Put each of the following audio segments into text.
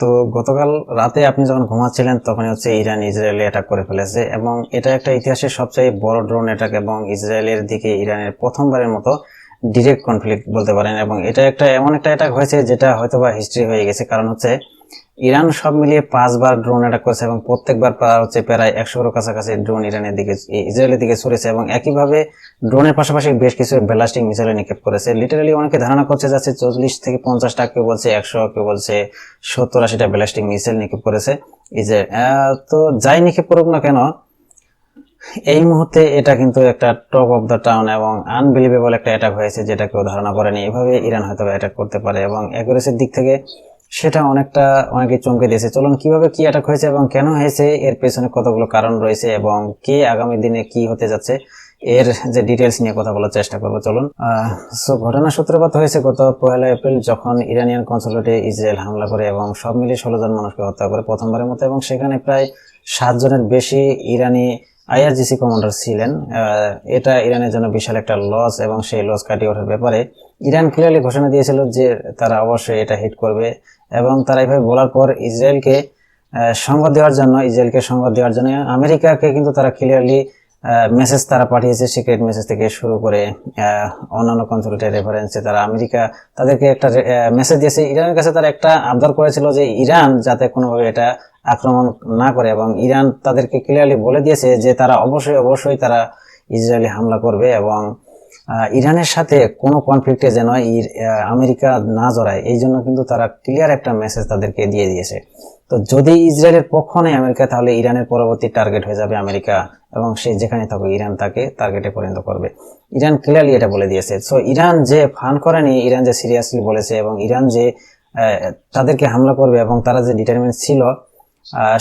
তো গতকাল রাতে আপনি যখন ঘুমাচ্ছিলেন তখন ইরান ইসরায়েলে অ্যাটাক করে ফেলেছে এবং এটা একটা ইতিহাসের সবচেয়ে বড় ড্রোন অ্যাটাক এবং ইসরায়েলের দিকে ইরানের প্রথমবারের মতো ডিরেক্ট কনফ্লিক্ট বলতে পারেন। এবং এটা এমন একটা অ্যাটাক হয়েছে যেটা হয়তোবা হিস্ট্রি হয়ে গেছে, কারণ ইরান সব মিলিয়ে 5 বার ড্রোন অ্যাটাক করেছে এবং প্রত্যেকবার প্রায় 100-এর কাছাকাছি ড্রোন ইসরায়েলের দিকে ছড়েছে এবং একইভাবে ড্রোনের পাশাপাশি বেশ কিছু ব্যালিস্টিক মিসাইল নিক্ষেপ করেছে। লিটারালি অনেকে ধারণা করছে যাচ্ছে 40 থেকে 50টা, কেউ বলছে 100, কেউ বলছে 70-80টা ব্যালিস্টিক মিসাইল নিক্ষেপ করেছে ইসরায়েল। তো যাই নিক্ষেপ করুক না কেন, এই মুহূর্তে এটা কিন্তু একটা টপ অফ দ্য টাউন এবং আনবিলিভেবল একটা অ্যাটাক হয়েছে যেটা কেউ ধারণা করেনি এভাবে ইরান হয়তো অ্যাটাক করতে পারে। এবং অ্যাকুরেসির দিক থেকে সেটা অনেকে চমকে দিয়েছে। চলুন কিভাবে কি অ্যাটাক হয়েছে এবং কেন হয়েছে, এর পেছনে কতগুলো কারণ রয়েছে এবং কে আগামী দিনে কি হতে যাচ্ছে এর যে ডিটেলস নিয়ে কথা বলার চেষ্টা করবো। চলুন। ঘটনার সূত্রপাত হয়েছে গত 1 এপ্রিল, যখন ইরানিয়ান কনসুলেটে ইসরায়েল হামলা করে এবং সব মিলিয়ে 16 জন মানুষকে হত্যা করে প্রথমবারের মতো, এবং সেখানে প্রায় 7 জনের বেশি ইরানি IRGC কমান্ডার ছিলেন। এটা ইরানের জন্য বিশাল একটা লস এবং সেই লস কাটিয়ে ওঠার ব্যাপারে ইরান ক্লিয়ারলি ঘোষণা দিয়েছিল যে তারা অবশ্যই এটা হিট করবে। এবং তারা এইভাবে বলার পর ইসরায়েলকে সংবাদ দেওয়ার জন্য আমেরিকাকে কিন্তু তারা ক্লিয়ারলি মেসেজ তারা পাঠিয়েছে, সিক্রেট মেসেজ থেকে শুরু করে অন্যান্য কনসুলেটের রেফারেন্সে তারা তাদেরকে একটা মেসেজ দিয়েছে। ইরানের কাছে তারা একটা আবদার করেছিল যে ইরান যাতে কোনোভাবে এটা আক্রমণ না করে, এবং ইরান তাদেরকে ক্লিয়ারলি বলে দিয়েছে যে তারা অবশ্যই তারা ইসরায়েলি হামলা করবে এবং ইরানের সাথে কোনো কনফ্লিক্টে যেন আমেরিকা না জড়ায়, এই জন্য কিন্তু তারা ক্লিয়ার একটা মেসেজ তাদেরকে দিয়ে দিয়েছে। তো যদি ইসরায়েলের পক্ষ নেয় আমেরিকা, তাহলে ইরানের পরবর্তী টার্গেট হয়ে যাবে আমেরিকা এবং সে যেখানে থাকুক ইরান তাকে টার্গেটে পরিণত করবে। ইরান ক্লিয়ারলি এটা বলে দিয়েছে। সো ইরান যে ফান করেনি, ইরান যে সিরিয়াসলি বলেছে এবং ইরান যে তাদেরকে হামলা করবে এবং তারা যে ডিটারমিনেট ছিল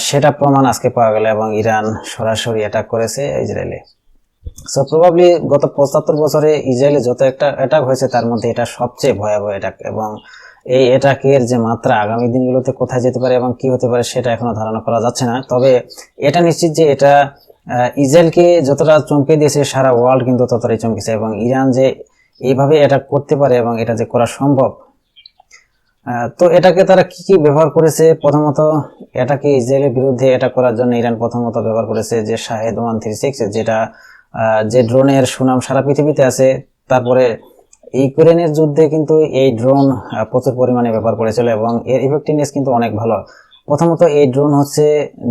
সেটা প্রমাণ আজকে পাওয়া গেল এবং ইরান সরাসরি অ্যাটাক করেছে ইসরায়েলে। সো প্রবাবলি গত 75 বছরে ইসরায়েলে যত একটা অ্যাটাক হয়েছে তার মধ্যে এটা সবচেয়ে ভয়াবহ অ্যাটাক, এবং এই অ্যাটাকের যে মাত্রা আগামী দিনগুলোতে কোথায় যেতে পারে এবং কি হতে পারে সেটা এখনো ধারণা করা যাচ্ছে না। তবে এটা নিশ্চিত যে এটা ইসরায়েলকে যতটা চমকে দিয়েছে সারা ওয়ার্ল্ড কিন্তু ততটাই চমকেছে, এবং ইরান যে এইভাবে অ্যাটাক করতে পারে এবং এটা যে করা সম্ভব। তো এটাকে তারা কি ব্যবহার করেছে, প্রথমত এটাকে ইসরায়েলের বিরুদ্ধে অ্যাটাক করার জন্য ইরান প্রথমত ব্যবহার করেছে যে শাহেদ 136, যেটা যে ড্রোনের সুনাম সারা পৃথিবীতে আছে। তারপরে ইউক্রেনের যুদ্ধে কিন্তু এই ড্রোন প্রচুর পরিমাণে ব্যবহার করেছিল এবং এর ইফেক্টিভনেস কিন্তু অনেক ভালো। প্রথমত এই ড্রোন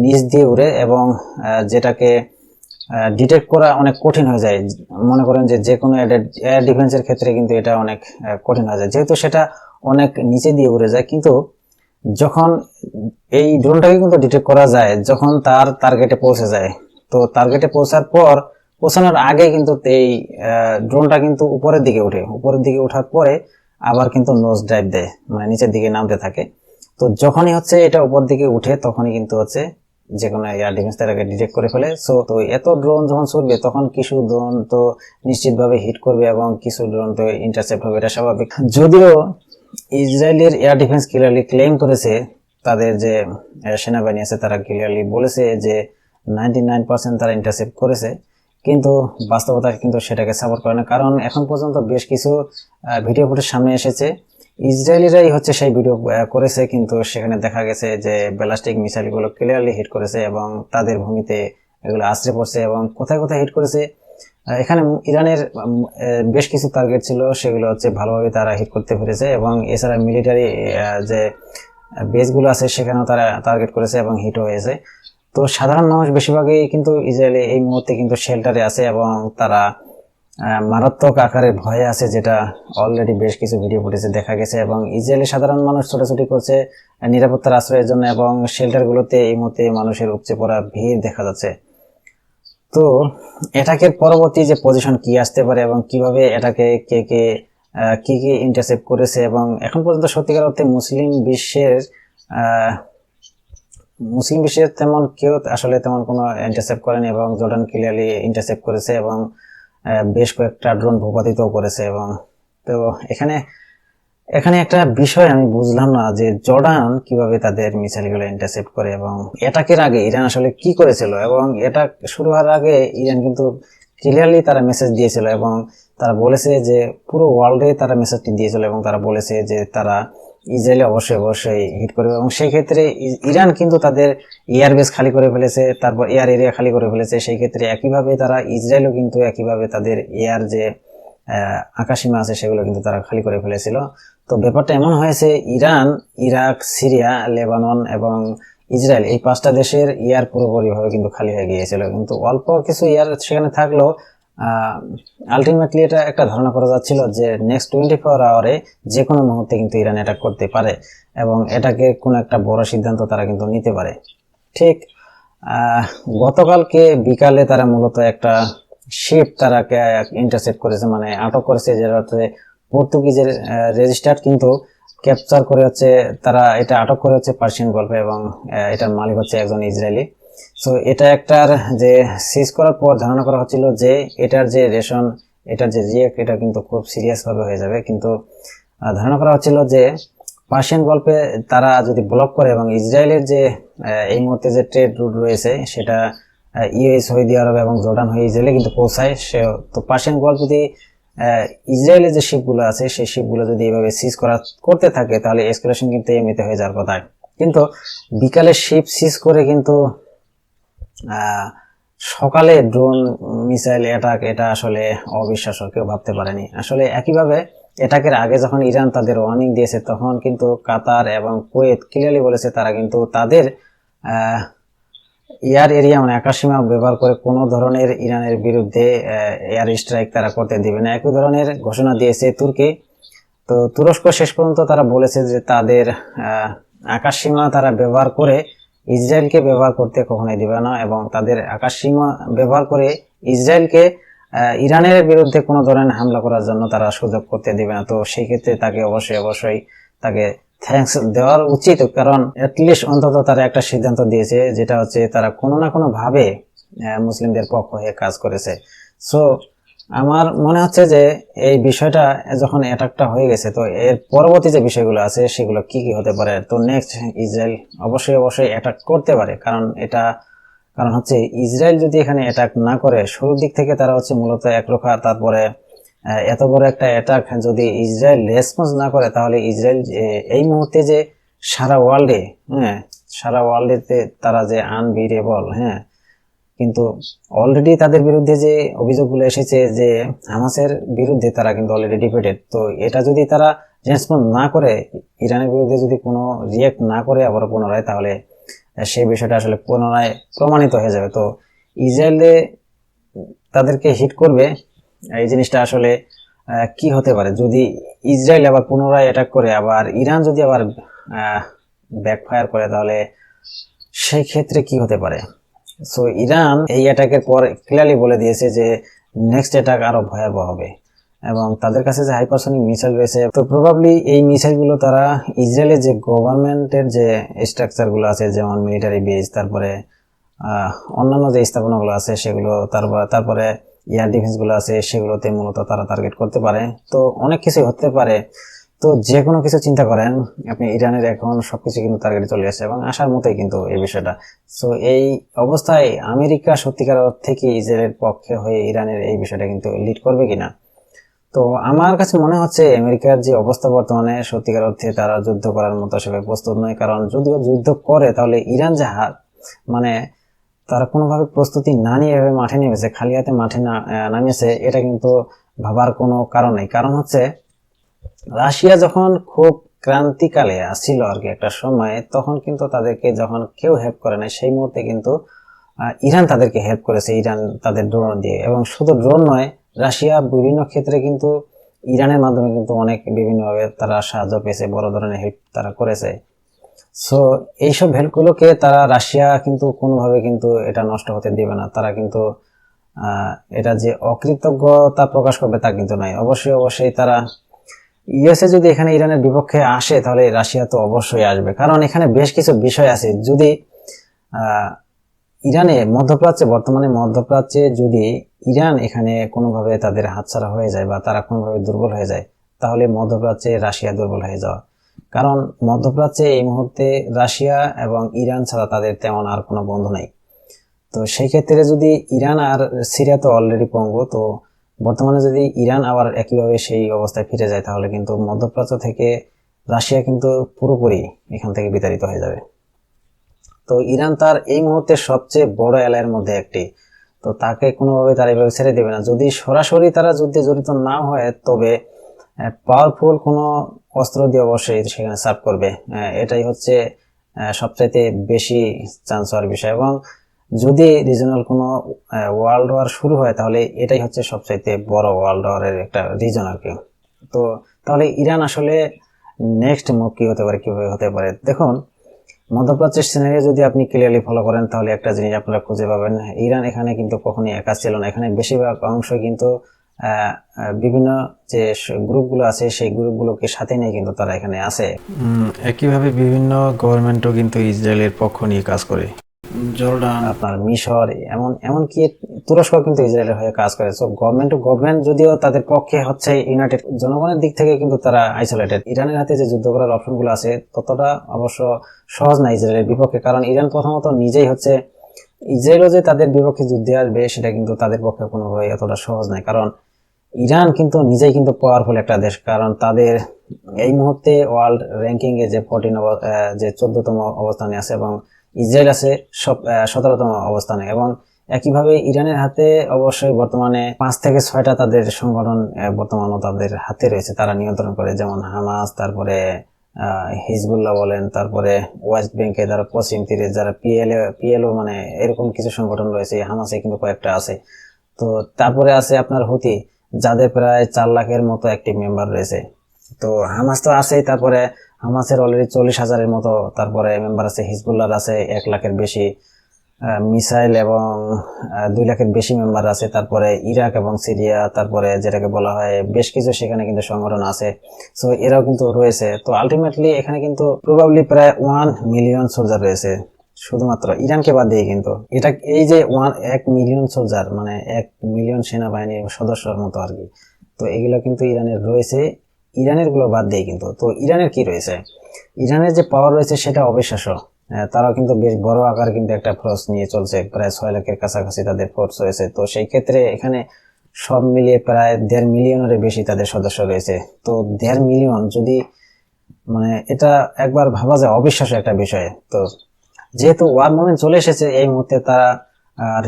নিচ দিয়ে উড়ে এবং যেটাকে ডিটেক্ট করা অনেক কঠিন হয়ে যায়। মনে করেন যে কোনো এয়ার ডিফেন্সের ক্ষেত্রে কিন্তু এটা অনেক কঠিন হয়ে যায়, যেহেতু সেটা অনেক নিচে দিয়ে উড়ে যায়। কিন্তু যখন এই ড্রোনটাকে কিন্তু ডিটেক্ট করা যায় যখন তার টার্গেটে পৌঁছে যায়, তো টার্গেটে পৌঁছানোর আগে কিন্তু এই ড্রোনটা কিন্তু উপরের দিকে ওঠার পরে আবার কিন্তু নোজ ড্রাইভ দেয়, মানে নিচের দিকে নামতে থাকে। তো যখনই এটা উপর দিকে উঠে তখনই কিন্তু যে কোনো এয়ার ডিফেন্স তারাকে ডিটেক্ট করে ফেলে। সো তো এত ড্রোন যখন ছুটবে তখন কিছু ড্রোন তো নিশ্চিতভাবে হিট করবে এবং কিছু ড্রোন তো ইন্টারসেপ্ট হবে, এটা স্বাভাবিক। যদিও ইসরায়েলের এয়ার ডিফেন্স ক্লিয়ারলি ক্লেম করেছে, তাদের যে সেনাবাহিনী আছে তারা ক্লিয়ারলি বলেছে যে 99% তারা ইন্টারসেপ্ট করেছে, কিন্তু বাস্তবতা কিন্তু সেটাকে সাপোর্ট করে না। কারণ এখন পর্যন্ত বেশ কিছু ভিডিও ফুটেজ সামনে এসেছে, ইসরায়েলিরাই সেই ভিডিও করেছে, কিন্তু সেখানে দেখা গেছে যে ব্যালিস্টিক মিসাইলগুলো ক্লিয়ারলি হিট করেছে এবং তাদের ভূমিতে এগুলো আছড়ে পড়ছে। এবং কোথায় কোথায় হিট করেছে, এখানে ইরানের বেশ কিছু টার্গেট ছিল, সেগুলো ভালোভাবে তারা হিট করতে পেরেছে। এবং এছাড়া মিলিটারি যে বেসগুলো আছে সেখানেও তারা টার্গেট করেছে এবং হিটও হয়েছে। তো সাধারণ মানুষ বেশিরভাগই কিন্তু ইসরায়েলে এই মুহূর্তে কিন্তু শেল্টারে আছে এবং তারা মারাত্মক আকারে ভয়ে আছে, যেটা অলরেডি বেশ কিছু ভিডিও ফুটেজে দেখা গেছে। এবং ইসরায়েলের সাধারণ মানুষ ছোটাছুটি করছে নিরাপত্তার আশ্রয়ের জন্য এবং শেল্টারগুলোতে এই মুহূর্তে মানুষের উপচে পড়া ভিড় দেখা যাচ্ছে। তো এটাকের পরবর্তী যে পজিশন কি আসতে পারে এবং কিভাবে এটাকে কি ইন্টারসেপ্ট করেছে, এবং এখন পর্যন্ত সত্যিকার অর্থে মুসলিম বিশ্বের তেমন কেউ আসলে তেমন কোনো ইন্টারসেপ্ট করেনি, এবং জর্ডান ক্লিয়ারলি ইন্টারসেপ্ট করেছে এবং বেশ কয়েকটা ড্রোন ভূপাতিত করেছে। এবং তো এখানে একটা বিষয় আমি বুঝলাম না যে জর্ডান কিভাবে তাদের মিসাইলগুলো ইন্টারসেপ্ট করে, এবং এটাকের আগে ইরান আসলে কি করেছিল। এবং এটা শুরু হওয়ার আগে ইরান কিন্তু ক্লিয়ারলি তারা মেসেজ দিয়েছিল এবং তারা বলেছে যে পুরো ওয়ার্ল্ডে তারা মেসেজটি দিয়েছিল এবং তারা বলেছে যে তারা ইসরায়েল অবশ্যই হিট করবে, এবং সেই ক্ষেত্রে ইরান কিন্তু তাদের এয়ার বেস খালি করে ফেলেছে, তারপর এয়ার এরিয়া খালি করে ফেলেছে। সেই ক্ষেত্রে একইভাবে তারা ইসরায়েলও কিন্তু একইভাবে তাদের এয়ার যে আকাশসীমা আছে সেগুলো কিন্তু তারা খালি করে ফেলেছিল। তো ব্যাপারটা এমন হয়েছে, ইরান, ইরাক, সিরিয়া, লেবানন এবং ইসরায়েল এই 5টা দেশের এয়ার পুরোপুরিভাবে কিন্তু খালি হয়ে গিয়েছিল। কিন্তু অল্প কিছু এয়ার সেখানে থাকলেও আলটিমেটলি এটা একটা ধারণা করা যাচ্ছিল যে নেক্সট 24 আওয়ারে যে কোনো মুহূর্তে কিন্তু ইরান অ্যাটাক করতে পারে এবং এটাকে কোনো একটা বড় সিদ্ধান্ত তারা কিন্তু নিতে পারে। ঠিক গতকালকে বিকালে তারা মূলত একটা শিপ তারাকে ইন্টারসেপ্ট করেছে, মানে আটক করেছে, যেটা পর্তুগিজের রেজিস্টার্ড কিন্তু ক্যাপচার করে হচ্ছে তারা এটা আটক করে হচ্ছে পার্সিয়ান গল্পে, এবং এটার মালিক হচ্ছে একজন ইসরায়েলি। সো এটা একটার যে সিজ করার পর ধারণা করা হচ্ছিল যে এটার যে রেশন, এটার যে রিয়েক্ট, এটা কিন্তু খুব সিরিয়াস ভাবে হয়ে যাবে। কিন্তু ধারণা করা হচ্ছিল যে পার্সিয়ান গল্পে তারা যদি ব্লক করে এবং ইসরায়েলের যে এই মুহূর্তে যে ট্রেড রুট রয়েছে সেটা ইউএস, সৌদি আরব এবং জর্ডান হয়ে ইসরায়েলে কিন্তু পৌঁছায়, সে তো পার্সিয়ান গল্প যদি ইসরায়েলের যে শিপগুলো আছে সেই শিপগুলো যদি এভাবে সিজ করতে থাকে তাহলে এসকেলেশন কিন্তু এমনিতে হয়ে যাওয়ার কথা। কিন্তু বিকালে শিপ সিজ করে কিন্তু সকালে ড্রোন মিসাইল অ্যাটাক, এটা আসলে অবিশ্বাস্য, কেউ ভাবতে পারেনি। আসলে একইভাবে অ্যাটাকের আগে যখন ইরান তাদের ওয়ার্নিং দিয়েছে তখন কিন্তু কাতার এবং কুয়েত ক্লিয়ারলি বলেছে তারা কিন্তু তাদের এয়ার এরিয়া মানে আকাশসীমা ব্যবহার করে কোনো ধরনের ইরানের বিরুদ্ধে এয়ার স্ট্রাইক তারা করতে দিবে না। একই ধরনের ঘোষণা দিয়েছে তুর্কি। তো তুরস্ক শেষ পর্যন্ত তারা বলেছে যে তাদের আকাশসীমা তারা ব্যবহার করে ইসরায়েলকে ব্যবহার করতে কখনোই দিবে না, এবং তাদের আকাশসীমা ব্যবহার করে ইসরায়েলকে ইরানের বিরুদ্ধে কোনো ধরনের হামলা করার জন্য তারা সুযোগ করতে দিবে না। তো সেই ক্ষেত্রে তাকে অবশ্যই তাকে থ্যাঙ্কস দেওয়ার উচিত, কারণ অ্যাটলিস্ট অন্তত তারা একটা সিদ্ধান্ত দিয়েছে, যেটা হচ্ছে তারা কোনো না কোনো ভাবে মুসলিমদের পক্ষ হয়ে কাজ করেছে। সো আমার মনে হচ্ছে যে এই বিষয়টা যখন অ্যাটাকটা হয়ে গেছে, তো এর পরবর্তী যে বিষয়গুলো আছে সেগুলো কি হতে পারে। তো নেক্সট ইসরায়েল অবশ্যই অ্যাটাক করতে পারে, কারণ হচ্ছে ইসরায়েল যদি এখানে অ্যাটাক না করে, শুরুর দিক থেকে তারা হচ্ছে মূলত একরোখা, তারপরে এত বড় একটা অ্যাটাক যদি ইসরায়েল রেসপন্স না করে তাহলে ইসরায়েল এই মুহূর্তে যে সারা ওয়ার্ল্ডে তারা যে আনবিরেবল, কিন্তু অলরেডি তাদের বিরুদ্ধে যে অভিযোগগুলো এসেছে যে হামাসের বিরুদ্ধে তারা কিন্তু অলরেডি ডিফিটেড। তো এটা যদি তারা রেসপন্স না করে, ইরানের বিরুদ্ধে যদি কোনো রিয়েক্ট না করে আবার পুনরায়, তাহলে সেই বিষয়টা আসলে পুনরায় প্রমাণিত হয়ে যাবে। তো ইসরায়েলে তাদেরকে হিট করবে, এই জিনিসটা আসলে কি হতে পারে যদি ইসরায়েল আবার পুনরায় অ্যাটাক করে, আবার ইরান যদি আবার ব্যাকফায়ার করে, তাহলে সেই ক্ষেত্রে কি হতে পারে। সো ইরান এই অ্যাটাকের পর ক্লিয়ারলি বলে দিয়েছে যে নেক্সট অ্যাটাক আরো ভয়াবহ হবে, এবং তাদের কাছে যে হাইপারসনিক মিসাইল রয়েছে, তো প্রবাবলি এই মিসাইলগুলো তারা ইসরায়েলের যে গভর্নমেন্টের যে স্ট্রাকচারগুলো আছে, যেমন মিলিটারি বেস, তারপরে অন্যান্য যে স্থাপনাগুলো আছে সেগুলো, তারপরে এয়ার ডিফেন্সগুলো আছে সেগুলোতে মূলত তারা টার্গেট করতে পারে। তো অনেক কিছু হতে পারে। তো যে কোনো কিছু চিন্তা করেন আপনি, ইরানের এখন সবকিছু কিন্তু টার্গেটে চলে আসে এবং আসার মতোই কিন্তু এই বিষয়টা। সো এই অবস্থায় আমেরিকা সত্যিকার অর্থে কি ইসরায়েলের পক্ষে হয়ে ইরানের এই বিষয়টা কিন্তু লিড করবে কিনা? তো আমার কাছে মনে হচ্ছে আমেরিকার যে অবস্থা বর্তমানে, সত্যিকার অর্থে তারা যুদ্ধ করার মতো সেভাবে প্রস্তুত নয়। কারণ যদিও যুদ্ধ করে তাহলে ইরান যে মানে তারা কোনোভাবে প্রস্তুতি না নিয়ে এভাবে মাঠে নেমেছে, খালি হাতে মাঠে নামিয়েছে, এটা কিন্তু ভাবার কোনো কারণ নেই। কারণ হচ্ছে রাশিয়া যখন খুব ক্রান্তিকালে আসছিল আর কি একটা সময়, তখন কিন্তু তাদেরকে যখন কেউ হেল্প করে না, সেই মুহূর্তে কিন্তু ইরান তাদেরকে হেল্প করেছে, ইরান তাদের ড্রোন দিয়ে। এবং শুধু ড্রোন নয়, রাশিয়া বিভিন্ন ক্ষেত্রে কিন্তু ইরানের মাধ্যমে কিন্তু অনেক বিভিন্নভাবে তারা সাহায্য পেয়েছে, বড় ধরনের হেল্প তারা করেছে। সো এইসব হেল্পগুলোকে তারা রাশিয়া কিন্তু কোনোভাবে কিন্তু এটা নষ্ট হতে দিবে না। তারা কিন্তু এটা যে অকৃতজ্ঞতা প্রকাশ করবে তা কিন্তু নয়। অবশ্যই তারা ইউএসএ যদি এখানে ইরানের বিপক্ষে আসে তাহলে রাশিয়া তো অবশ্যই আসবে, কারণ এখানে বেশ কিছু বিষয় আছে। যদি ইরানে বর্তমানে মধ্যপ্রাচ্যে যদি ইরান এখানে কোনোভাবে তাদের হাতছাড়া হয়ে যায় বা তারা কোনোভাবে দুর্বল হয়ে যায়, তাহলে মধ্যপ্রাচ্যে রাশিয়া দুর্বল হয়ে যাওয়া। কারণ মধ্যপ্রাচ্যে এই মুহূর্তে রাশিয়া এবং ইরান ছাড়া তাদের তেমন আর কোনো বন্ধু নেই। তো সেই ক্ষেত্রে যদি ইরান আর সিরিয়া তো অলরেডি পঙ্গু, তো বর্তমানে যদি ইরান আবার একইভাবে সেই অবস্থায় ফিরে যায় তাহলে কিন্তু মধ্যপ্রাচ্য থেকে রাশিয়া কিন্তু পুরোপুরি এখান থেকে বিতাড়িত হয়ে যাবে। তো ইরান তার এই মুহূর্তে সবচেয়ে বড় এলাকার মধ্যে একটি, তো তাকে কোনোভাবে তারা এভাবে ছেড়ে দেবে না। যদি সরাসরি তারা যুদ্ধে জড়িত না হয় তবে পাওয়ারফুল কোনো অস্ত্র দিয়ে অবশ্যই সেখানে সার্ভ করবে। এটাই হচ্ছে সবচাইতে বেশি চান্স হওয়ার বিষয়। এবং যদি রিজনাল কোনো ওয়ার্ল্ড ওয়ার শুরু হয় তাহলে এটাই হচ্ছে সবচাইতে বড় ওয়ার্ল্ড ওয়ারের একটা রিজন আর কি। তো তাহলে ইরান আসলে নেক্সট মুভ কি হতে পারে, কিভাবে হতে পারে? দেখুন, মধ্যপ্রাচ্যের সিনারিও যদি আপনি ক্লিয়ারলি ফলো করেন তাহলে একটা জিনিস আপনারা খুঁজে পাবেন, ইরান এখানে কিন্তু কখনোই একা ছিল না। এখানে বেশিরভাগ অংশ কিন্তু বিভিন্ন যে গ্রুপগুলো আছে সেই গ্রুপগুলোকে সাথে নিয়ে কিন্তু তারা এখানে আছে। একইভাবে বিভিন্ন গভর্নমেন্টও কিন্তু ইসরায়েলের পক্ষ নিয়ে কাজ করে। জর্ডান, আপনার মিশর, এমনকি তুরস্ক কিন্তু ইসরায়েলের হয়ে কাজ করে। সো গভর্নমেন্ট যদিও তাদের পক্ষে হচ্ছে ইউনাইটেড, জনগণের দিক থেকে কিন্তু তারা আইসোলেটেড। ইরানের হাতে যে যুদ্ধ করার অপশনগুলো আছে ততটা অবশ্য সহজ না ইসরায়েলের বিপক্ষে, কারণ ইরান প্রথমত নিজেই হচ্ছে, ইসরায়েলও যে তাদের বিপক্ষে যুদ্ধে আসবে সেটা কিন্তু তাদের পক্ষে কোনোভাবে এতটা সহজ নয়, কারণ ইরান কিন্তু নিজেই কিন্তু পাওয়ারফুল একটা দেশ। কারণ তাদের এই মুহূর্তে ওয়ার্ল্ড র্যাঙ্কিং এ যে 14তম অবস্থানে আছে এবং ইসরায়েল আছে 17তম অবস্থানে। এবং একইভাবে ইরানের হাতে অবশ্যই বর্তমানে 5 থেকে 6টা তাদের সংগঠন বর্তমানে তাদের হাতে রয়েছে, তারা নিয়ন্ত্রণ করে, যেমন হামাস, তারপরে হিজবুল্লাহ বলেন, তারপরে ওয়েস্ট ব্যাংকে যারা পশ্চিম তীরে যারা পিএলও মানে এরকম কিছু সংগঠন রয়েছে, হামাসে কিন্তু কয়েকটা আছে। তো তারপরে আছে আপনার হুতি, যাদের প্রায় 4 লাখের মতো অ্যাক্টিভ মেম্বার রয়েছে। তো হামাস তো আছেই, তারপরে হামাসের অলরেডি 40,000-এর মতো তারপরে মেম্বার আছে, হিজবুল্লাহর আছে 1 লাখের বেশি, মিসাইল এবং 2 লাখের বেশি মেম্বার আছে। তারপরে ইরাক এবং সিরিয়া, তারপরে যেটাকে বলা হয় বেশ কিছু সেখানে কিন্তু সংগঠন আছে। সো এরাও কিন্তু রয়েছে। তো আলটিমেটলি এখানে কিন্তু প্রবাবলি প্রায় 1 মিলিয়ন সোলজার রয়েছে শুধুমাত্র ইরানকে বাদ দিয়ে। কিন্তু এটা এই যে 1 মিলিয়ন সোলজার মানে 1 মিলিয়ন সেনাবাহিনীর সদস্যর মতো আর কি। তো এগুলো কিন্তু ইরানের রয়েছে, ইরানের গুলো বাদ দিয়ে কিন্তু। তো ইরানের কি রয়েছে, ইরানের যে পাওয়ার রয়েছে সেটা অবিশ্বাস্য। তারাও কিন্তু বেশ বড় আকার কিন্তু একটা ফোর্স নিয়ে চলছে, প্রায় 6 লাখের কাছাকাছি তাদের ফোর্স রয়েছে। তো সেই ক্ষেত্রে এখানে সব মিলিয়ে প্রায় 1.5 মিলিয়নের বেশি তাদের সদস্য রয়েছে। তো 1.5 মিলিয়ন যদি, মানে এটা একবার ভাবা যায় অবিশ্বাস্য একটা বিষয়। তো যেহেতু ওয়ার মুভমেন্ট চলে এসেছে এই মুহূর্তে, তারা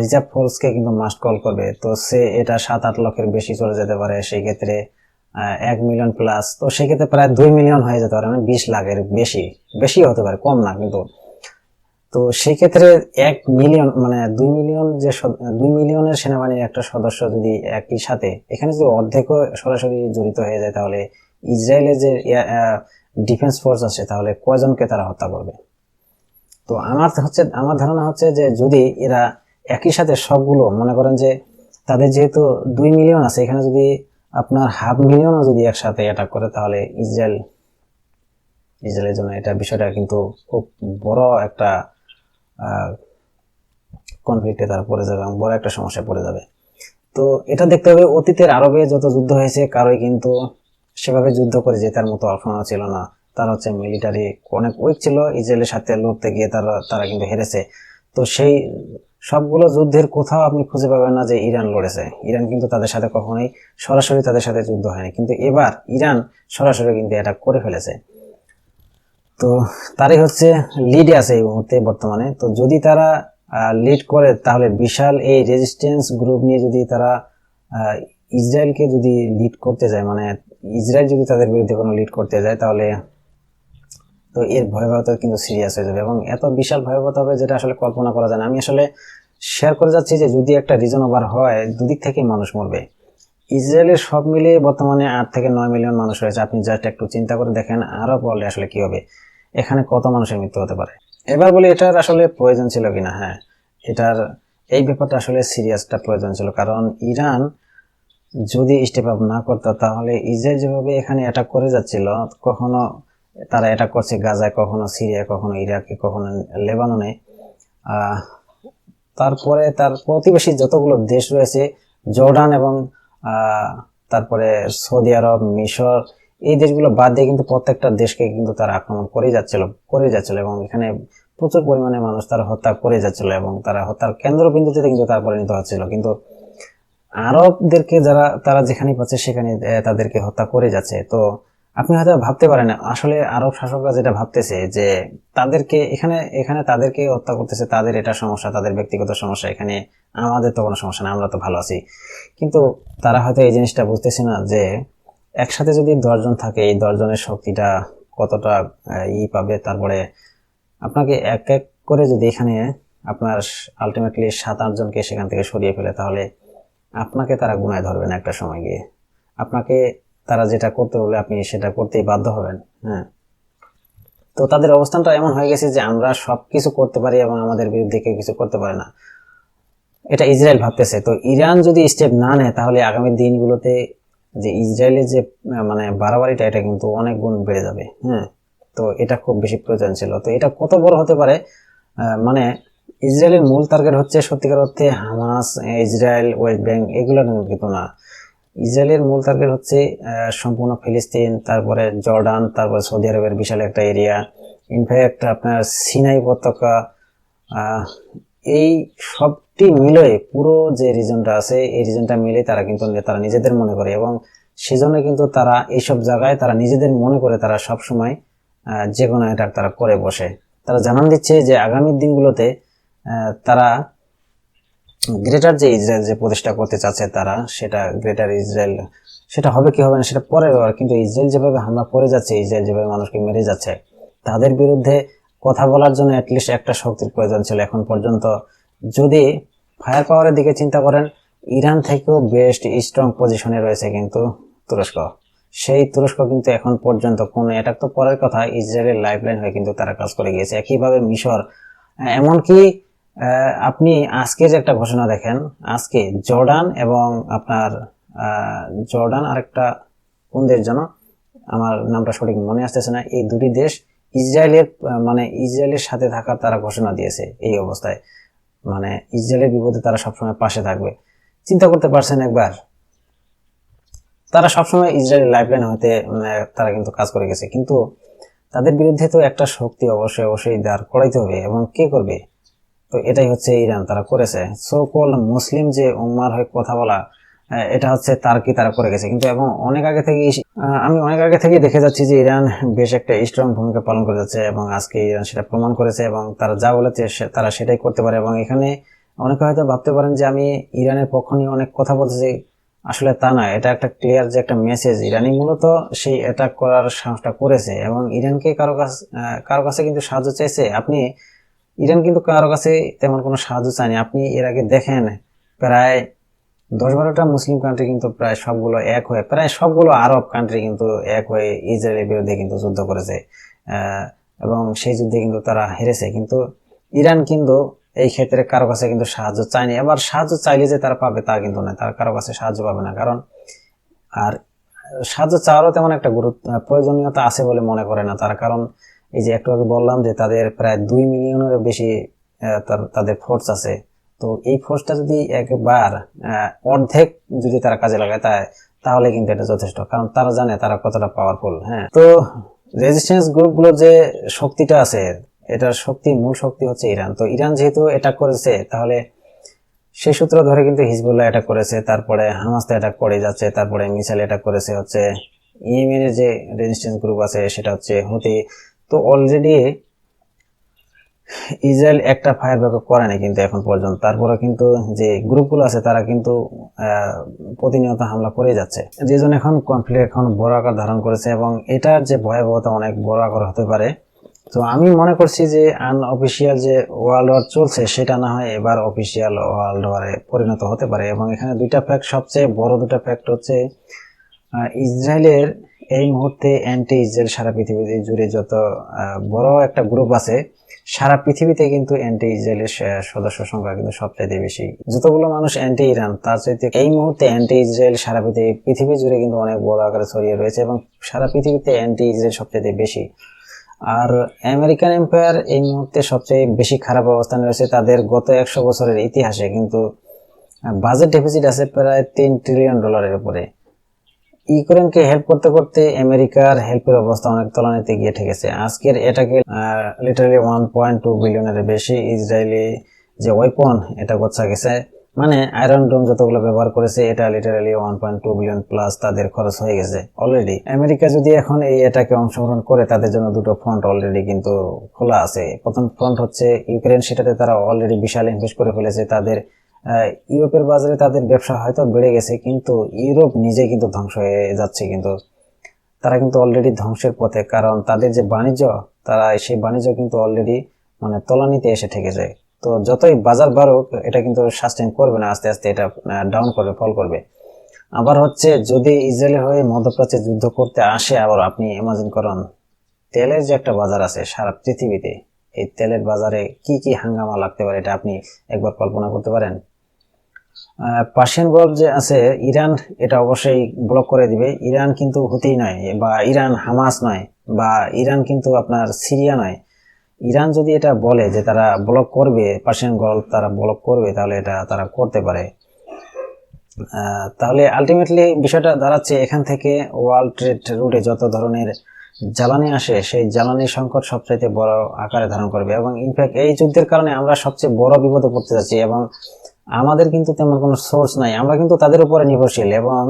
রিজার্ভ ফোর্সকে কিন্তু মাস্ট কল করবে। তো সে এটা 7-8 লক্ষের বেশি চলে যেতে পারে, সেই ক্ষেত্রে 1 মিলিয়ন প্লাস, তো সেক্ষেত্রে প্রায় 2 মিলিয়ন হয়ে যেতে পারে, মানে 20 লাখের বেশি হতে পারে, কম না কিন্তু। তো সেই ক্ষেত্রে 1 মিলিয়ন মানে 2 মিলিয়ন যে 2 মিলিয়নের সেনাবাহিনীর একটা সদস্য যদি একই সাথে এখানে যদি অর্ধেকও সরাসরি জড়িত হয়ে যায় তাহলে ইসরায়েলের যে ডিফেন্স ফোর্স আছে তাহলে কয়জনকে তারা হত্যা করবে? তো আমার ধারণা হচ্ছে যে যদি এরা একই সাথে সবগুলো, মনে করেন যে তাদের যেহেতু 2 মিলিয়ন আছে, এখানে যদি আপনার 1/2 মিলিয়নও যদি একসাথে অ্যাটাক করে তাহলে ইসরায়েলের জন্য এটা বিষয়টা কিন্তু খুব বড় একটা কনফ্লিক্টে তারা পড়ে যাবে এবং বড় একটা সমস্যায় পড়ে যাবে। তো এটা দেখতে হবে, অতীতের আরবে যত যুদ্ধ হয়েছে কারোই কিন্তু সেভাবে যুদ্ধ করে জেতার মতো অপশন ছিল না। তারা হচ্ছে মিলিটারি অনেক উইক ছিল, ইসরায়েলের সাথে লড়তে গিয়ে তারা কিন্তু হেরেছে। তো সেই সবগুলো যুদ্ধের কোথাও আপনি খুঁজে পাবেন না যে ইরান লড়েছে। ইরান কিন্তু তাদের সাথে কখনোই সরাসরি তাদের সাথে যুদ্ধ হয়নি, কিন্তু এবার ইরান সরাসরি কিন্তু অ্যাটাক করে ফেলেছে। তো তারই হচ্ছে লিডে আছে এই মুহূর্তে বর্তমানে। তো যদি তারা লিড করে তাহলে বিশাল এই রেজিস্ট্যান্স গ্রুপ নিয়ে যদি তারা ইসরায়েলকে যদি লিড করতে যায়, মানে ইসরায়েল যদি তাদের বিরুদ্ধে কোনো লিড করতে যায় তাহলে তো এর ভয়াবহতা কিন্তু সিরিয়াস হয়ে যাবে এবং এত বিশাল ভয়াবহতা হবে যেটা আসলে কল্পনা করা যায় না। আমি আসলে শেয়ার করে যাচ্ছি যে যদি একটা রিজন ওভার হয় দুদিক থেকে মানুষ মরবে। ইসরায়েলের সব মিলিয়ে বর্তমানে 8 থেকে 9 মিলিয়ন মানুষ রয়েছে। আপনি জাস্ট একটু চিন্তা করে দেখেন আরো পড়লে আসলে কি হবে, এখানে কত মানুষের মৃত্যু হতে পারে। এবার বলি এটার আসলে প্রয়োজন ছিল কিনা। হ্যাঁ, এই ব্যাপারটা আসলে সিরিয়াসটা প্রয়োজন ছিল, কারণ ইরান যদি স্টেপ আপ না করতো তাহলে ইসরায়েল যেভাবে এখানে অ্যাটাক করে যাচ্ছিল, কখনো তারা অ্যাটাক করছে গাজায়, কখনো সিরিয়া, কখনো ইরাকে, কখনো লেবাননে, তারপরে তার প্রতিবেশী যতগুলো দেশ রয়েছে জর্ডান এবং তারপরে সৌদি আরব, মিশর, এই দেশগুলো বাদ দিয়ে কিন্তু প্রত্যেকটা দেশকে কিন্তু তারা আক্রমণ করে যাচ্ছিল এবং এখানে প্রচুর পরিমাণে মানুষ তারা হত্যা করে যাচ্ছিল এবং তারা হত্যার কেন্দ্রবিন্দুতে কিন্তু তারা পরিণত হচ্ছিল। কিন্তু আরবদেরকে তারা যেখানে পাচ্ছে সেখানে তাদেরকে হত্যা করে যাচ্ছে। তো আপনি হয়তো ভাবতে পারেন আসলে আরব শাসকরা যেটা ভাবতেছে যে তাদেরকে এখানে এখানে তাদেরকে হত্যা করতেছে, তাদের এটা সমস্যা, তাদের ব্যক্তিগত সমস্যা, এখানে আমাদের তো কোনো সমস্যা না, আমরা তো ভালো আছি। কিন্তু তারা হয়তো এই জিনিসটা বুঝতেছে না যে একসাথে যদি 10 জন থাকে, এই 10 জনের শক্তিটা কতটা পাবে। তারপরে আপনাকে এক এক করে যদি এখানে আপনার আলটিমেটলি 7-8 জনকে সেখান থেকে সরিয়ে ফেলে, তাহলে আপনাকে তারা গুনায় ধরবে না একটা সময় গিয়ে। আপনাকে তারা যেটা করতে বলে আপনি সেটা করতেই বাধ্য হবেন। হ্যাঁ, তো তাদের অবস্থানটা এমন হয়ে গেছে যে আমরা সবকিছু করতে পারি এবং আমাদের বিরুদ্ধে কেউ কিছু করতে পারে না, এটা ইসরায়েল ভাবতেছে। তো ইরান যদি স্টেপ না নেয় তাহলে আগামী দিনগুলোতে যে ইসরায়েলের যে মানে বাড়াবাড়িটা, এটা কিন্তু অনেক গুণ বেড়ে যাবে। হ্যাঁ, তো এটা খুব বেশি প্রয়োজন ছিল। তো এটা কত বড় হতে পারে, মানে ইসরায়েলের মূল টার্গেট হচ্ছে সত্যিকার অর্থে হামাস, ইসরায়েল, ওয়েস্ট ব্যাংক, এগুলো কিন্তু না। ইসরায়েলের মূল টার্গেট হচ্ছে সম্পূর্ণ ফিলিস্তিন, তারপরে জর্ডান, তারপরে সৌদি আরবের বিশাল একটা এরিয়া, ইনফ্যাক্ট আপনার সিনাই উপত্যকা, এই সবটি মিলে পুরো যে রিজনটা আছে, এই রিজনটা মিলে তারা নিজেদের মনে করে, এবং সেজন্য কিন্তু তারা এইসব জায়গায় তারা নিজেদের মনে করে তারা সব সময় যে কোনো অ্যাটাক তারা করে বসে। তারা জানান দিচ্ছে যে আগামী দিনগুলোতে তারা গ্রেটার যে ইসরায়েল যে প্রতিষ্ঠা করতে চাচ্ছে তারা, সেটা গ্রেটার ইসরায়েল, সেটা হবে কি হবে না সেটা পরের ব্যাপার। কিন্তু ইসরায়েল যেভাবে হামলা করে যাচ্ছে, ইসরায়েল যেভাবে মানুষকে মেরে যাচ্ছে, তাদের বিরুদ্ধে কথা বলার জন্য অ্যাটলিস্ট একটা শক্তির প্রয়োজন ছিল এখন পর্যন্ত। যদি ফায়ার পাওয়ারের দিকে চিন্তা করেন, ইরান থেকেও বেস্ট স্ট্রং পজিশনে রয়েছে কিন্তু তুরস্ক। সেই তুরস্ক কিন্তু এখন পর্যন্ত কোন অ্যাটাক তো পরের কথা, ইসরায়েলের লাইফলাইন হয়ে কিন্তু তারা কাজ করে গিয়েছে। একইভাবে মিশর, এমনকি আপনি আজকের একটা ঘোষণা দেখেন, আজকে জর্ডান এবং আপনার জর্ডান আরেকটা কোন দেশ যেন, আমার নামটা সঠিক মনে আসতেছে না, এই দুটি দেশ ইসরায়েলের মানে ইসরায়েলের সাথে থাকার তারা ঘোষণা দিয়েছে। এই অবস্থায় মানে ইসরায়েলের বিপদে তারা সবসময় পাশে থাকবে। চিন্তা করতে পারছেন একবার, তারা সবসময় ইসরায়েলের লাইফলাইন হতে তারা কিন্তু কাজ করে গেছে। কিন্তু তাদের বিরুদ্ধে তো একটা শক্তি অবশ্যই অবশ্যই দাঁড় করাইতে হবে, এবং কে করবে? তো এটাই হচ্ছে ইরান, তারা করেছে। সো কল মুসলিম যে উম্মার হয়ে কথা বলা, এটা হচ্ছে তারা করে গেছে। কিন্তু এবং অনেক আগে থেকে আমি অনেক আগে থেকে দেখে যাচ্ছি যে ইরান বেশ একটা স্ট্রং ভূমিকা পালন করে যাচ্ছে, এবং আজকে ইরান সেটা প্রমাণ করেছে, এবং তারা যা বলেছে তারা সেটাই করতে পারে। এবং এখানে অনেকে হয়তো ভাবতে পারেন যে আমি ইরানের পক্ষ নিয়ে অনেক কথা বলতেছি, আসলে তা না। এটা একটা ক্লিয়ার যে একটা মেসেজ, ইরানি মূলত সেই অ্যাটাক করার সাহসটা করেছে, এবং ইরানকে কারো কাছে কিন্তু সাহায্য চাইছে। ইরান কিন্তু কারো কাছে তেমন কোনো সাহায্য চায়নি। আপনি এর আগে দেখেন প্রায় 10-12টা মুসলিম কান্ট্রি কিন্তু প্রায় সবগুলো এক হয়ে, প্রায় সবগুলো আরব কান্ট্রি কিন্তু এক হয়ে ইসরায়েলের বিরুদ্ধে কিন্তু যুদ্ধ করেছে, এবং সেই যুদ্ধে কিন্তু তারা হেরেছে। কিন্তু ইরান কিন্তু এই ক্ষেত্রে কারো কাছে কিন্তু সাহায্য চায়নি। আবার সাহায্য চাইলে যে তারা পাবে তা কিন্তু নয়, তারা কারো কাছে সাহায্য পাবে না। কারণ আর সাহায্য চাওয়ারও তেমন একটা প্রয়োজনীয়তা আছে বলে মনে করে না তারা। কারণ এই যে একটু আগে বললাম যে তাদের প্রায় 2 মিলিয়নের বেশি তাদের ফোর্স আছে। তো এই ফোর্সটা যদি একবার অর্ধেক যদি তারা কাজে লাগায় তাহলে কিন্তু এটা যথেষ্ট, কারণ তারা জানে তারা কতটা পাওয়ারফুল। হ্যাঁ, তো রেজিস্ট্যান্স গ্রুপগুলোর যে শক্তিটা আছে, এটার মূল শক্তি হচ্ছে ইরান। তো ইরান যেহেতু অ্যাটাক করেছে, তাহলে সেই সূত্র ধরে কিন্তু হিজবুল্লাহ অ্যাটাক করেছে, তারপরে হামাস তো অ্যাটাক করে যাচ্ছে, তারপরে মিসাইল অ্যাটাক করেছে হচ্ছে ইয়েমেনের যে রেজিস্ট্যান্স গ্রুপ আছে সেটা হচ্ছে হুতি। তো অলরেডি ইসরায়েল একটা ফায়ার ব্যাকআপ করে নাই কিন্তু এখন পর্যন্ত। তারপরে কিন্তু যে গ্রুপগুলো আছে তারা কিন্তু প্রতিনিয়ত হামলা করে যাচ্ছে, যে জন্য এখন কনফ্লিক্ট এখন বড় আকার ধারণ করেছে, এবং এটার যে ভয়াবহতা অনেক বড় আকার হতে পারে। তো আমি মনে করছি যে আনঅফিসিয়াল যে ওয়ার্ল্ড ওয়ার চলছে সেটা না হয় এবার অফিসিয়াল ওয়ার্ল্ড ওয়ারে পরিণত হতে পারে। এবং এখানে দুইটা ফ্যাক্ট, সবচেয়ে বড় দুটা ফ্যাক্ট হচ্ছে ইসরায়েলের এই মুহূর্তে অ্যান্টি ইসরায়েল সারা পৃথিবীতে জুড়ে যত বড় একটা গ্রুপ আছে, সারা পৃথিবীতে কিন্তু অ্যান্টি ইসরায়েলের সদস্য সংখ্যা কিন্তু সবচাইতে বেশি। যতগুলো মানুষ অ্যান্টি ইরান, তার চাইতে এই মুহূর্তে অ্যান্টি ইসরায়েল সারা পৃথিবী জুড়ে কিন্তু অনেক বড় আকারে ছড়িয়ে রয়েছে, এবং সারা পৃথিবীতে অ্যান্টি ইসরায়েল সবচাইতে বেশি। আর আমেরিকান এম্পায়ার এই মুহূর্তে সবচেয়ে বেশি খারাপ অবস্থানে রয়েছে। তাদের গত 100 বছরের ইতিহাসে কিন্তু বাজেট ডেফিসিট আছে প্রায় $3 ট্রিলিয়ন উপরে। ইউক্রেনকে হেল্প করতে করতে আমেরিকার হেল্পের অবস্থা অনেক তলানিতে গিয়ে ঠেকেছে। আজকের এটাকে লিটারালি 1.2 বিলিয়নের বেশি ইসরায়েলি যে ওয়েপন এটা গচ্ছা গেছে, মানে আয়রন ডোম যতগুলো ব্যবহার করেছে এটা লিটারালি 1.2 বিলিয়ন প্লাস তাদের খরচ হয়ে গেছে অলরেডি। আমেরিকা যদি এখন এই এটাকে অংশগ্রহণ করে, তাদের জন্য দুটো ফ্রন্ট অলরেডি কিন্তু খোলা আছে। প্রথম ফ্রন্ট হচ্ছে ইউক্রেন, সেটাতে তারা অলরেডি বিশাল ইনভেস্ট করে ফেলেছে। তাদের ইউরোপের বাজারে তাদের ব্যবসা হয়তো বেড়ে গেছে, কিন্তু ইউরোপ নিজে কিন্তু ধ্বংস হয়ে যাচ্ছে, কিন্তু তারা কিন্তু অলরেডি ধ্বংসের পথে। কারণ তাদের যে বাণিজ্য, তারা সেই বাণিজ্য কিন্তু অলরেডি মানে তলানিতে এসে ঠেকে যায়। তো যতই বাজার বাড়ুক, এটা কিন্তু সাস্টেন করবে না, আস্তে আস্তে এটা ডাউন করবে, ফল করবে। আবার হচ্ছে যদি ইসরায়েলের হয়ে মধ্যপ্রাচ্যে যুদ্ধ করতে আসে, আবার আপনি ইমাজিন করুন তেলের যে একটা বাজার আছে সারা পৃথিবীতে, এই তেলের বাজারে কি কি হাঙ্গামা লাগতে পারে, এটা আপনি একবার কল্পনা করতে পারেন? পার্সিয়ান গল্ফ যে আছে, ইরান এটা অবশ্যই ব্লক করে দিবে। ইরান কিন্তু হুতি নয়, বা ইরান হামাস নয়, বা ইরান কিন্তু আপনার সিরিয়া নয়। ইরান যদি এটা বলে যে তারা ব্লক করবে পার্সিয়ান গল্ফ, তারা ব্লক করবে, তাহলে এটা তারা করতে পারে। তাহলে আলটিমেটলি বিষয়টা দাঁড়াচ্ছে এখান থেকে ওয়ার্ল্ড ট্রেড রুটে যত ধরনের জ্বালানি আসে, সেই জ্বালানি সংকট সবচাইতে বড় আকারে ধারণ করবে। এবং ইনফ্যাক্ট এই যুদ্ধের কারণে আমরা সবচেয়ে বড় বিপদে পড়তে যাচ্ছি, এবং আমাদের কিন্তু তেমন কোনো সোর্স নাই, আমরা কিন্তু তাদের উপরে নির্ভরশীল। এবং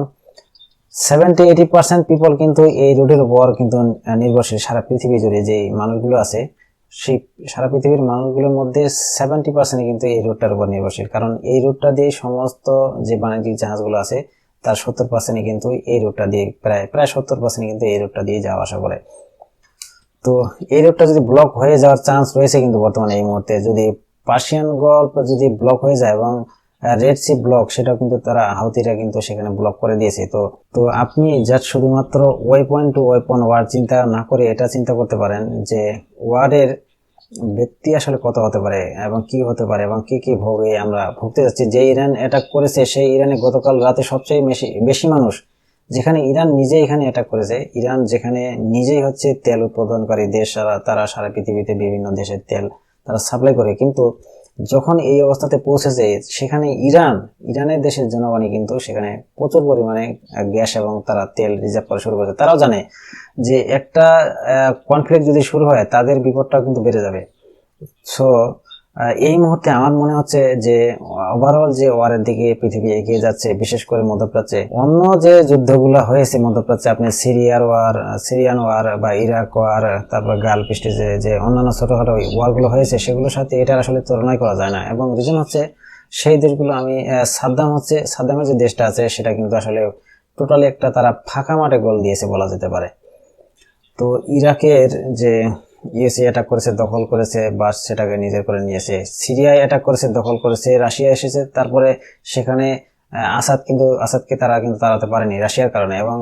70-80% পিপল কিন্তু এই রুটের উপর কিন্তু নির্ভরশীল। সারা পৃথিবী জুড়ে যে মানুষগুলো আছে, সেই সারা পৃথিবীর মানুষগুলোর মধ্যে 70% কিন্তু এই রুটটার উপর নির্ভরশীল। কারণ এই রুটটা দিয়ে সমস্ত যে বাণিজ্যিক জাহাজগুলো আছে, তার 70% কিন্তু এই রুটটা দিয়ে, প্রায় 70% কিন্তু এই রুটটা দিয়ে যাওয়া আসা করে। তো এই রুটটা যদি ব্লক হয়ে যাওয়ার চান্স রয়েছে কিন্তু বর্তমানে এই মুহূর্তে, যদি পার্সিয়ান গল্ফ যদি ব্লক হয়ে যায় এবং রেড সি ব্লক, সেটাও কিন্তু তারা হাউথিরা কিন্তু সেখানে ব্লক করে দিয়েছে। তো আপনি জাস্ট শুধুমাত্র ওয়েপন টু ওয়েপন ওয়ার চিন্তা না করে এটা চিন্তা করতে পারেন যে ওয়ারের ব্যক্তি আসলে কত হতে পারে এবং কি হতে পারে এবং কি কি ভোগে আমরা ভুগতে যাচ্ছি। যে ইরান অ্যাটাক করেছে, সেই ইরানে গতকাল রাতে সবচেয়ে বেশি মানুষ, যেখানে ইরান নিজে এখানে অ্যাটাক করেছে, ইরান যেখানে নিজেই হচ্ছে তেল উৎপাদনকারী দেশ, তারা সারা পৃথিবীতে বিভিন্ন দেশের তেল তারা সাপ্লাই করে, কিন্তু যখন এই অবস্থাতে পৌঁছেছে, সেখানে ইরানের দেশের জনগণই কিন্তু সেখানে প্রচুর পরিমাণে গ্যাস এবং তারা তেল রিজার্ভ করা শুরু করেছে। তারাও জানে যে একটা কনফ্লিক্ট যদি শুরু হয়, তাদের বিপদটাও কিন্তু বেড়ে যাবে। সো এই মুহূর্তে আমার মনে হচ্ছে যে ওভারঅল যে ওয়ারের দিকে পৃথিবী এগিয়ে যাচ্ছে, বিশেষ করে মধ্যপ্রাচ্যে। অন্য যে যুদ্ধগুলো হয়েছে মধ্যপ্রাচ্যে, আপনি সিরিয়ান ওয়ার বা ইরাক ওয়ার, তারপর গালফ স্টেজে যে অন্যান্য ছোটখাটো ওয়ারগুলো হয়েছে, সেগুলোর সাথে এটার আসলে তুলনাই করা যায় না। এবং রিজন হচ্ছে সেই দেশগুলো, আমি সাদ্দামের যে দেশটা আছে, সেটা কিন্তু আসলে টোটালি একটা তারা ফাঁকা মাঠে গোল দিয়েছে বলা যেতে পারে। তো ইরাকের যে ইউএসএ অ্যাটাক করেছে, দখল করেছে, বাস সেটাকে নিজের করে নিয়েছে। সিরিয়ায় অ্যাটাক করেছে, দখল করেছে, রাশিয়া এসেছে, তারপরে সেখানে আসাদকে তারা কিন্তু তাড়াতে পারেনি রাশিয়ার কারণে। এবং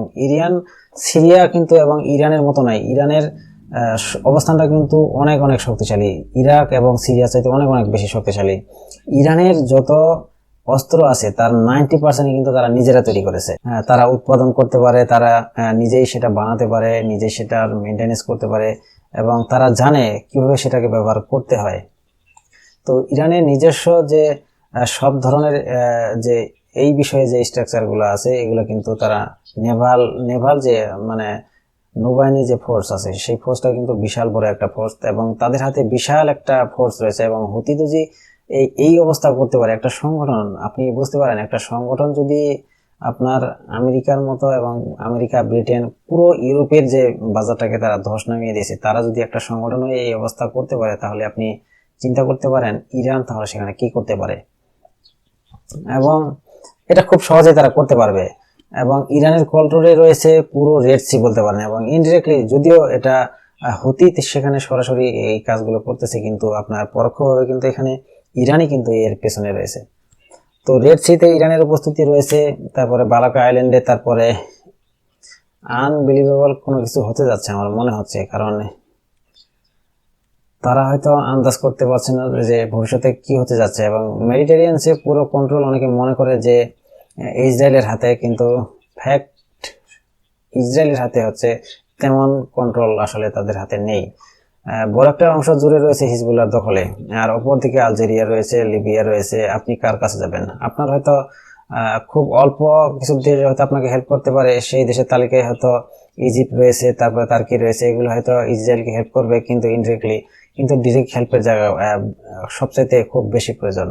সিরিয়া কিন্তু এবং ইরানের মতো নয়, ইরানের অবস্থানটা কিন্তু অনেক অনেক শক্তিশালী, ইরাক এবং সিরিয়া চাইতে অনেক অনেক বেশি শক্তিশালী। ইরানের যত অস্ত্র আছে তার 90% কিন্তু তারা নিজেরা তৈরি করেছে। তারা উৎপাদন করতে পারে, তারা নিজেই সেটা বানাতে পারে, নিজেই সেটার মেনটেনেন্স করতে পারে, এবং তারা জানে কিভাবে সেটাকে ব্যবহার করতে হয়। তো ইরানের নিজস্ব যে সব ধরনের যে এই বিষয়ে যে স্ট্রাকচারগুলো আছে, এগুলো কিন্তু তারা নেভাল যে মানে নৌবাহিনী যে ফোর্স আছে, সেই ফোর্সটা কিন্তু বিশাল বড় একটা ফোর্স, এবং তাদের হাতে বিশাল একটা ফোর্স রয়েছে। এবং হুতিদি এই অবস্থা করতে পারে একটা সংগঠন, আপনি বুঝতে পারেন, একটা সংগঠন যদি আপনার আমেরিকার মতো, এবং আমেরিকা, ব্রিটেন, পুরো ইউরোপের যে বাজারটাকে তারা ধস নামিয়ে দিয়েছে, তারা যদি একটা সংগঠন হয়ে এই অবস্থা করতে পারে, তাহলে আপনি চিন্তা করতে পারেন ইরান তাহলে সেখানে কি করতে পারে। এবং এটা খুব সহজে তারা করতে পারবে। এবং ইরানের কন্ট্রোলে রয়েছে পুরো রেড সি বলতে পারেন। এবং ইনডিরেক্টলি যদিও এটা হুতি সেখানে সরাসরি এই কাজগুলো করতেছে, কিন্তু আপনার পরোক্ষভাবে কিন্তু এখানে ইরানই কিন্তু এর পেছনে রয়েছে। তো রেড সিতে ইরানের উপস্থিতি রয়েছে, তারপরে বালাকা আইল্যান্ডে, তারপরে আনবিলিভেবল কোনো কিছু হতে যাচ্ছে আমার মনে হচ্ছে, কারণ তারা হয়তো আন্দাজ করতে পারছে না যে ভবিষ্যতে কি হতে যাচ্ছে। এবং মেডিটেরিয়ান সে পুরো কন্ট্রোল অনেকে মনে করে যে ইসরায়েলের হাতে, কিন্তু ফ্যাক্ট ইসরায়েলের হাতে হচ্ছে তেমন কন্ট্রোল আসলে তাদের হাতে নেই। বড় একটা অংশ জুড়ে রয়েছে হিজবুল্লাহর দখলে, আর অপরদিকে আলজেরিয়া রয়েছে, লিবিয়া রয়েছে। আপনি কার কাছে যাবেন? আপনার হয়তো খুব অল্প কিছু দেশ হয়তো আপনাকে হেল্প করতে পারে, সেই দেশের তালিকায় হয়তো ইজিপ্ট রয়েছে, তারপরে তার্কি রয়েছে, এগুলো হয়তো ইসরায়েলকে হেল্প করবে, কিন্তু ডিরেক্ট হেল্পের জায়গা সবচাইতে খুব বেশি প্রয়োজন।